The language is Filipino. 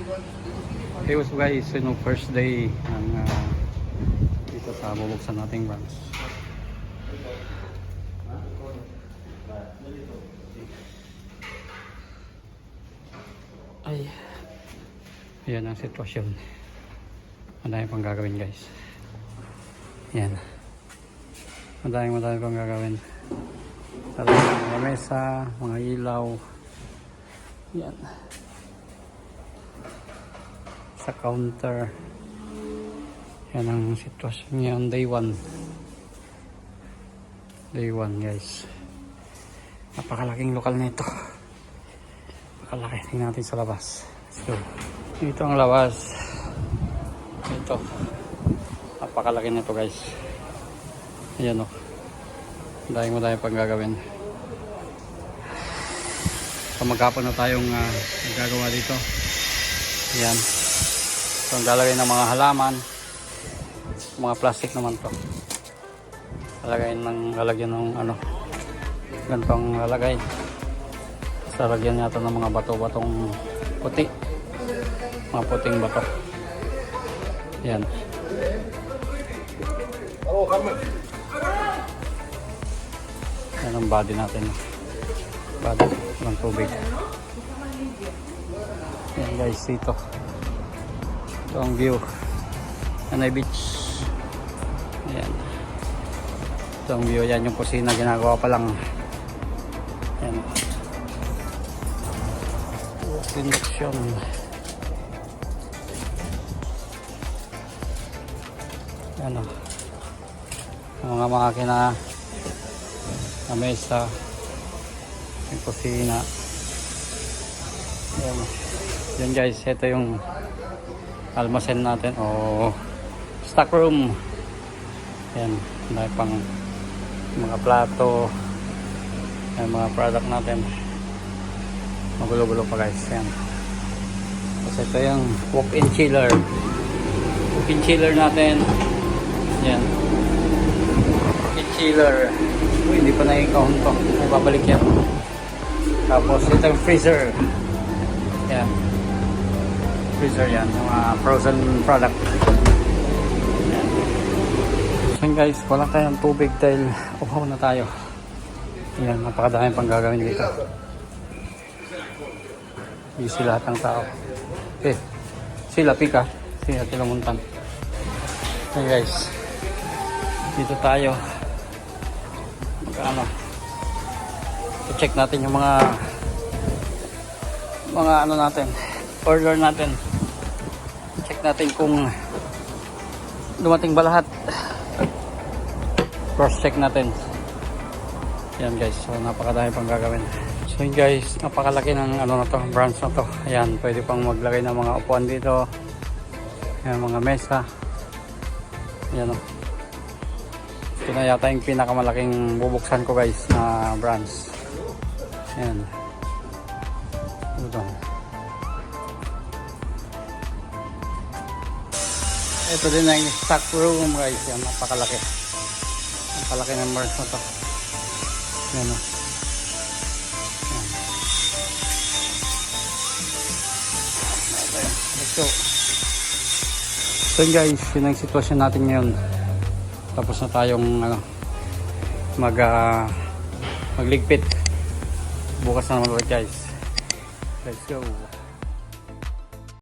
Hey, what's up guys? First day ng dito sa bubuksan nating branch. Ay, yan ang sitwasyon. Madami pang gagawin guys. Yan. Madami pang gagawin. Talagang mga mesa, mga ilaw. Yan. Sa counter. Yan ang sitwasyon ngayon. Day 1. Day 1 guys. Napakalaking lokal nito. Napakalaki. Tingnan natin sa labas. Let's go. Dito ang labas. Ito. Napakalaki nito guys. Ayan o. Dahil pang gagawin. So maghapon na tayong gagawa dito. Ayan. So ang lalagay ng mga halaman. Mga plastic naman to. Lalagyan ng ano. Ganitong lalagay. Sa lagyan yata ng mga bato-batong puti. Mga puting bato. Ayan. Yan ang body natin. Body ng tubig. Yan guys, ito. Ito ang view. Nanay Beach. Yan. Ito ang view. Yan yung kusina. Ginagawa pa lang. Yan. Induction. Yan o. Mga makina na mesa, yung kusina. Yan. Yan guys, ito yung almasen natin o stock room. Yan, dahil pang mga plato, yung mga product natin. Magulo-gulo pa guys. Yan. Tapos ito yung walk-in chiller. Walk-in chiller natin. Yan. Walk-in chiller. Uy, hindi pa na-count to. May babalik yan. Tapos ito yung freezer. Yan. Freezer yan. Yung frozen product. Yan. So guys, wala tayong tubig dahil uhaw na tayo. Yan, napakadaming pang gagawin dito. Busy lahat ng tao. Okay. Sila pika. Sila tilamuntan. Okay guys. Dito tayo. Magkano. I-check natin yung mga ano natin. Order natin. Check natin kung dumating ba lahat. Cross check natin. Yan guys. So napakadami pang gagawin. So yun guys, napakalaki ng ano na to, branch na to. Ayan, pwede pang maglagay ng mga upuan dito. Ayan, mga mesa. Ayan o. Ito na yata yung pinakamalaking bubuksan ko guys na branch. Ayan. Ito din na yung stock room guys. Ayan, napakalaki. Napakalaki ng branch na to. Ayan o. So guys, yun ang sitwasyon natin ngayon. Tapos na tayong magligpit. Bukas na naman ulit guys. Let's go.